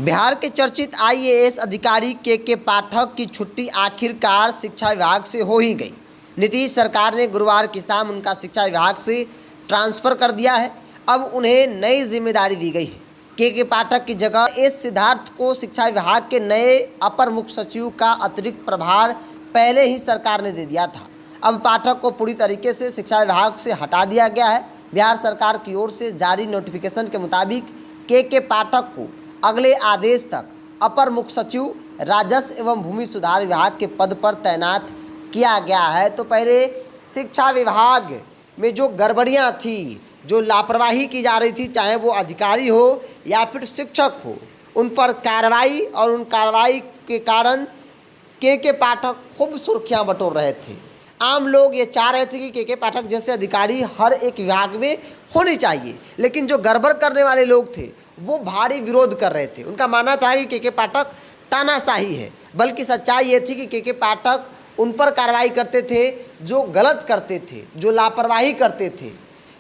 बिहार के चर्चित आईएएस अधिकारी के पाठक की छुट्टी आखिरकार शिक्षा विभाग से हो ही गई। नीतीश सरकार ने गुरुवार की शाम उनका शिक्षा विभाग से ट्रांसफ़र कर दिया है। अब उन्हें नई जिम्मेदारी दी गई है। के पाठक की जगह एस सिद्धार्थ को शिक्षा विभाग के नए अपर मुख्य सचिव का अतिरिक्त प्रभार पहले ही सरकार ने दे दिया था। अब पाठक को पूरी तरीके से शिक्षा विभाग से हटा दिया गया है। बिहार सरकार की ओर से जारी नोटिफिकेशन के मुताबिक के पाठक को अगले आदेश तक अपर मुख्य सचिव राजस्व एवं भूमि सुधार विभाग के पद पर तैनात किया गया है। तो पहले शिक्षा विभाग में जो गड़बड़ियां थी, जो लापरवाही की जा रही थी, चाहे वो अधिकारी हो या फिर शिक्षक हो, उन पर कार्रवाई और उन कार्रवाई के कारण के पाठक खूब सुर्खियां बटोर रहे थे। आम लोग ये चाह रहे थे कि के पाठक जैसे अधिकारी हर एक विभाग में होने चाहिए, लेकिन जो गड़बड़ करने वाले लोग थे वो भारी विरोध कर रहे थे। उनका मानना था कि के पाठक तानाशाही है, बल्कि सच्चाई ये थी कि के पाठक उन पर कार्रवाई करते थे जो गलत करते थे, जो लापरवाही करते थे,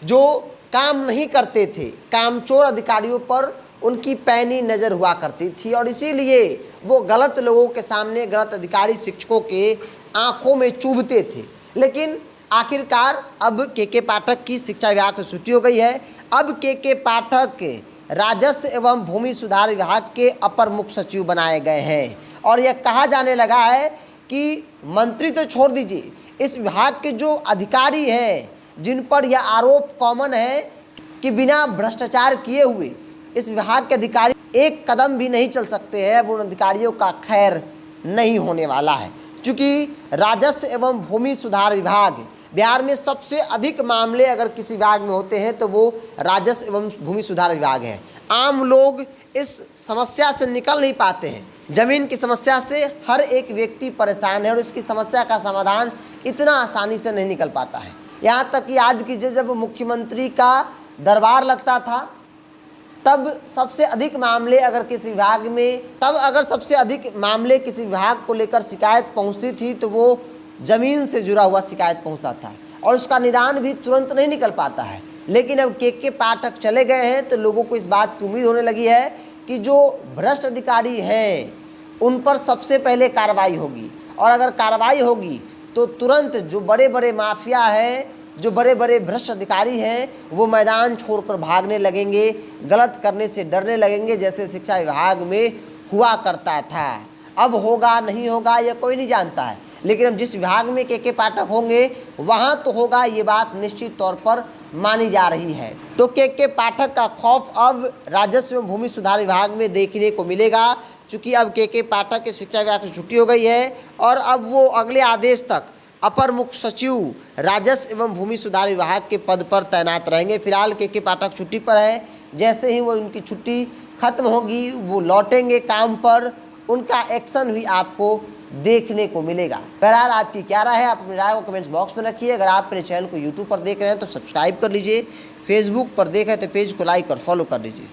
जो काम नहीं करते थे। कामचोर अधिकारियों पर उनकी पैनी नज़र हुआ करती थी और इसीलिए वो गलत लोगों के सामने, गलत अधिकारी शिक्षकों के आंखों में चुभते थे। लेकिन आखिरकार अब के पाठक की शिक्षा विभाग से छुट्टी हो गई है। अब के पाठक राजस्व एवं भूमि सुधार विभाग के अपर मुख्य सचिव बनाए गए हैं और यह कहा जाने लगा है कि मंत्री तो छोड़ दीजिए, इस विभाग के जो अधिकारी हैं जिन पर यह आरोप कॉमन है कि बिना भ्रष्टाचार किए हुए इस विभाग के अधिकारी एक कदम भी नहीं चल सकते हैं, वो उन अधिकारियों का खैर नहीं होने वाला है। चूँकि राजस्व एवं भूमि सुधार विभाग बिहार में सबसे अधिक मामले अगर किसी विभाग में होते हैं तो वो राजस्व एवं भूमि सुधार विभाग है। आम लोग इस समस्या से निकल नहीं पाते हैं। ज़मीन की समस्या से हर एक व्यक्ति परेशान है और इसकी समस्या का समाधान इतना आसानी से नहीं निकल पाता है। यहाँ तक कि याद कीजिए, जब मुख्यमंत्री का दरबार लगता था तब सबसे अधिक मामले अगर किसी विभाग में सबसे अधिक मामले किसी विभाग को लेकर शिकायत पहुँचती थी तो वो ज़मीन से जुड़ा हुआ शिकायत पहुंचता था और उसका निदान भी तुरंत नहीं निकल पाता है। लेकिन अब के पाठक चले गए हैं तो लोगों को इस बात की उम्मीद होने लगी है कि जो भ्रष्ट अधिकारी हैं उन पर सबसे पहले कार्रवाई होगी और अगर कार्रवाई होगी तो तुरंत जो बड़े बड़े माफिया हैं, जो बड़े बड़े भ्रष्ट अधिकारी हैं, वो मैदान छोड़कर भागने लगेंगे, गलत करने से डरने लगेंगे, जैसे शिक्षा विभाग में हुआ करता था। अब होगा नहीं होगा यह कोई नहीं जानता है, लेकिन अब जिस विभाग में के पाठक होंगे वहाँ तो होगा, ये बात निश्चित तौर पर मानी जा रही है। तो के पाठक का खौफ अब राजस्व एवं भूमि सुधार विभाग में देखने को मिलेगा, चूँकि अब के पाठक की शिक्षा विभाग से छुट्टी हो गई है और अब वो अगले आदेश तक अपर मुख्य सचिव राजस्व एवं भूमि सुधार विभाग के पद पर तैनात रहेंगे। फिलहाल के पाठक छुट्टी पर है, जैसे ही वो उनकी छुट्टी खत्म होगी वो लौटेंगे काम पर, उनका एक्शन भी आपको देखने को मिलेगा। बहरहाल आपकी क्या राय है, आप अपनी राय को कमेंट्स बॉक्स में रखिए। अगर आप मेरे चैनल को यूट्यूब पर देख रहे हैं तो सब्सक्राइब कर लीजिए, फेसबुक पर देख रहे हैं तो पेज को लाइक और फॉलो कर लीजिए।